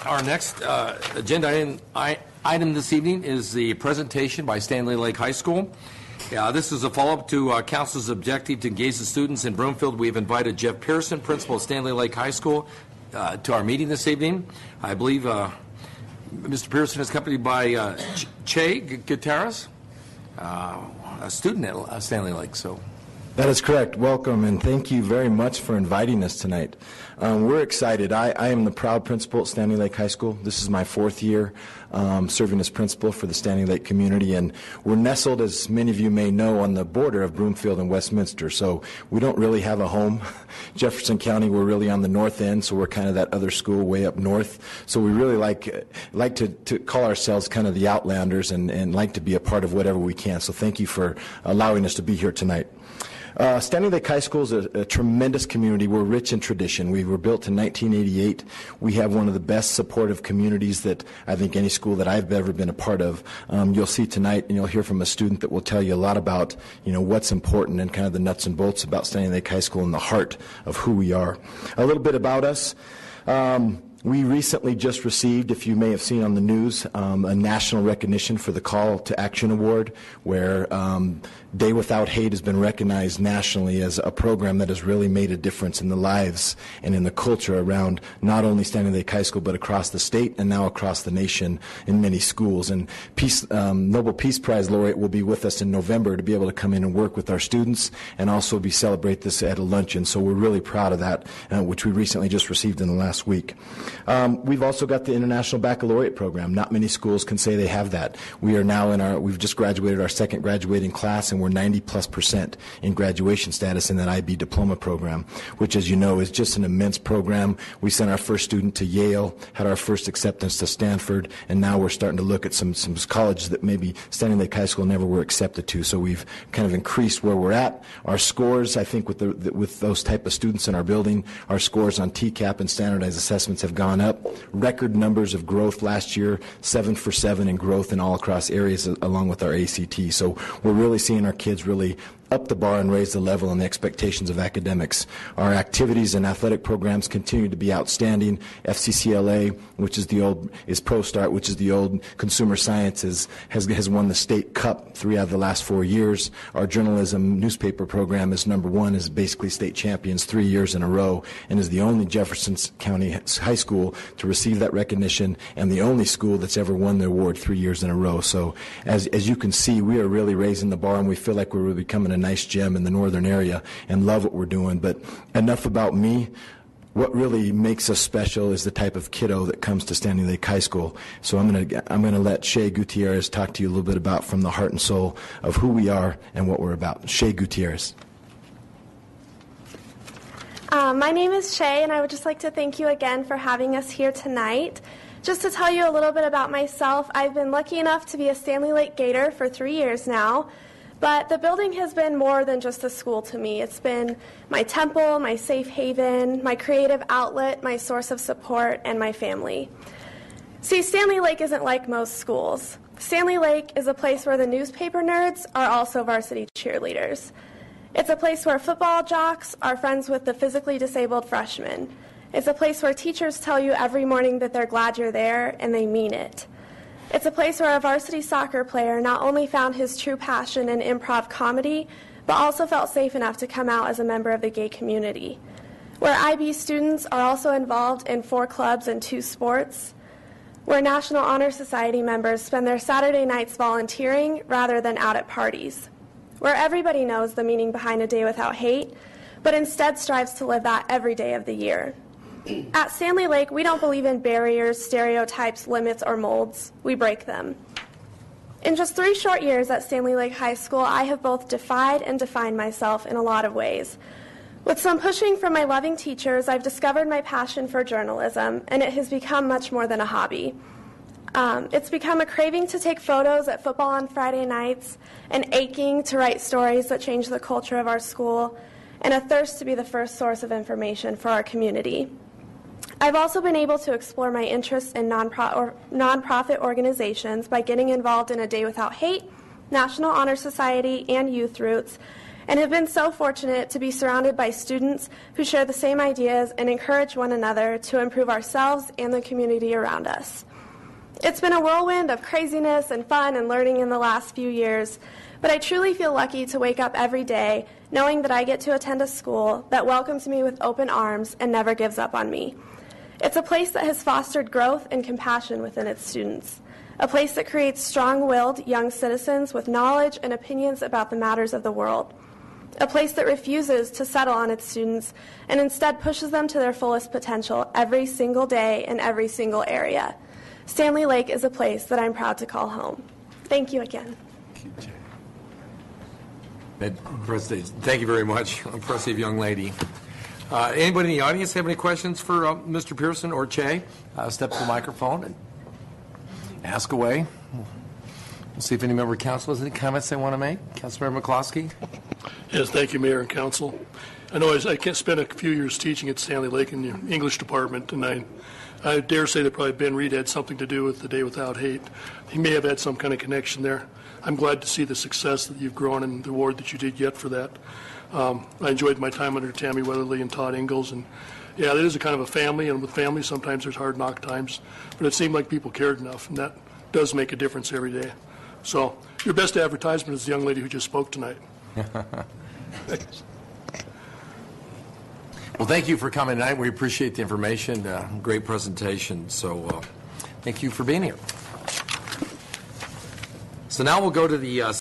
Our next agenda item this evening is the presentation by Standley Lake High School. This is a follow-up to Council's objective to engage the students in Broomfield. We've invited Jeff Pierson, principal of Standley Lake High School, to our meeting this evening. I believe Mr. Pierson is accompanied by Chaye Gutierrez, a student at Standley Lake. So. That is correct. Welcome, and thank you very much for inviting us tonight. We're excited. I am the proud principal at Standley Lake High School. This is my 4th year serving as principal for the Standley Lake community, and we're nestled, as many of you may know, on the border of Broomfield and Westminster, so we don't really have a home. Jefferson County, we're really on the north end, so we're kind of that other school way up north, so we really like to call ourselves kind of the Outlanders and like to be a part of whatever we can, so thank you for allowing us to be here tonight. Standley Lake High School is a tremendous community. We're rich in tradition. We were built in 1988. We have one of the best supportive communities that I think any school that I've ever been a part of. You'll see tonight, and you'll hear from a student that will tell you a lot about, what's important and kind of the nuts and bolts about Standley Lake High School and the heart of who we are. A little bit about us. We recently just received, if you may have seen on the news, a national recognition for the Call to Action Award, where Day Without Hate has been recognized nationally as a program that has really made a difference in the lives and in the culture around not only Standley Lake High School, but across the state and now across the nation in many schools. And Nobel Peace Prize laureate will be with us in November to be able to come in and work with our students and also celebrate this at a luncheon. So we're really proud of that, which we recently just received in the last week. We've also got the International Baccalaureate program. Not many schools can say they have that. We are now we've just graduated our 2nd graduating class, and we're 90+% in graduation status in that IB diploma program, which, as you know, is just an immense program. We sent our first student to Yale, had our first acceptance to Stanford, and now we're starting to look at some colleges that maybe Standley Lake High School never were accepted to. So we've kind of increased where we're at. Our scores, I think, with those type of students in our building, our scores on TCAP and standardized assessments have gone up. Record numbers of growth last year, 7 for 7 in growth in all across areas along with our ACT. So we're really seeing our kids really up the bar and raise the level and the expectations of academics. Our activities and athletic programs continue to be outstanding. FCCLA, which is ProStart, which is the old Consumer Sciences, has won the state cup 3 out of the last 4 years. Our journalism newspaper program is #1, is basically state champions 3 years in a row, and is the only Jefferson County high school to receive that recognition, and the only school that's ever won the award 3 years in a row. So as you can see, we are really raising the bar, and we feel like we're really becoming a nice gem in the northern area and love what we're doing. But enough about me. What really makes us special is the type of kiddo that comes to Standley Lake High School. So I'm going to let Chaye Gutierrez talk to you a little bit about from the heart and soul of who we are and what we're about. Chaye Gutierrez. My name is Chaye, and I would just like to thank you again for having us here tonight. Just to tell you a little bit about myself, I've been lucky enough to be a Standley Lake Gator for 3 years now. But the building has been more than just a school to me. It's been my temple, my safe haven, my creative outlet, my source of support, and my family. See, Standley Lake isn't like most schools. Standley Lake is a place where the newspaper nerds are also varsity cheerleaders. It's a place where football jocks are friends with the physically disabled freshmen. It's a place where teachers tell you every morning that they're glad you're there, and they mean it. It's a place where a varsity soccer player not only found his true passion in improv comedy, but also felt safe enough to come out as a member of the gay community. Where IB students are also involved in 4 clubs and 2 sports. Where National Honor Society members spend their Saturday nights volunteering rather than out at parties. Where everybody knows the meaning behind a day without hate, but instead strives to live that every day of the year. At Standley Lake, we don't believe in barriers, stereotypes, limits, or molds. We break them. In just 3 short years at Standley Lake High School, I have both defied and defined myself in a lot of ways. With some pushing from my loving teachers, I've discovered my passion for journalism, and it has become much more than a hobby. It's become a craving to take photos at football on Friday nights, an aching to write stories that change the culture of our school, and a thirst to be the first source of information for our community. I've also been able to explore my interests in nonprofit organizations by getting involved in A Day Without Hate, National Honor Society, and Youth Roots, and have been so fortunate to be surrounded by students who share the same ideas and encourage one another to improve ourselves and the community around us. It's been a whirlwind of craziness and fun and learning in the last few years, but I truly feel lucky to wake up every day knowing that I get to attend a school that welcomes me with open arms and never gives up on me. It's a place that has fostered growth and compassion within its students, a place that creates strong-willed young citizens with knowledge and opinions about the matters of the world, a place that refuses to settle on its students and instead pushes them to their fullest potential every single day in every single area. Standley Lake is a place that I'm proud to call home. Thank you again. Thank you very much. Impressive young lady. Anybody in the audience have any questions for Mr. Pierson or Chaye? Step to the microphone and ask away. We'll see if any member of council has any comments they want to make. Councilmember McCloskey? Yes, thank you, Mayor and Council. I know I can't spend a few years teaching at Standley Lake in the English department, and I dare say that probably Ben Reed had something to do with the Day Without Hate. He may have had some kind of connection there. I'm glad to see the success that you've grown and the award that you did get for that. I enjoyed my time under Tammy Weatherly and Todd Ingalls, and yeah, it is a kind of a family, and with families sometimes there's hard knock times, but it seemed like people cared enough, and that does make a difference every day. So your best advertisement is the young lady who just spoke tonight. Thanks. Well, thank you for coming tonight. We appreciate the information. Great presentation. So thank you for being here. So now we'll go to the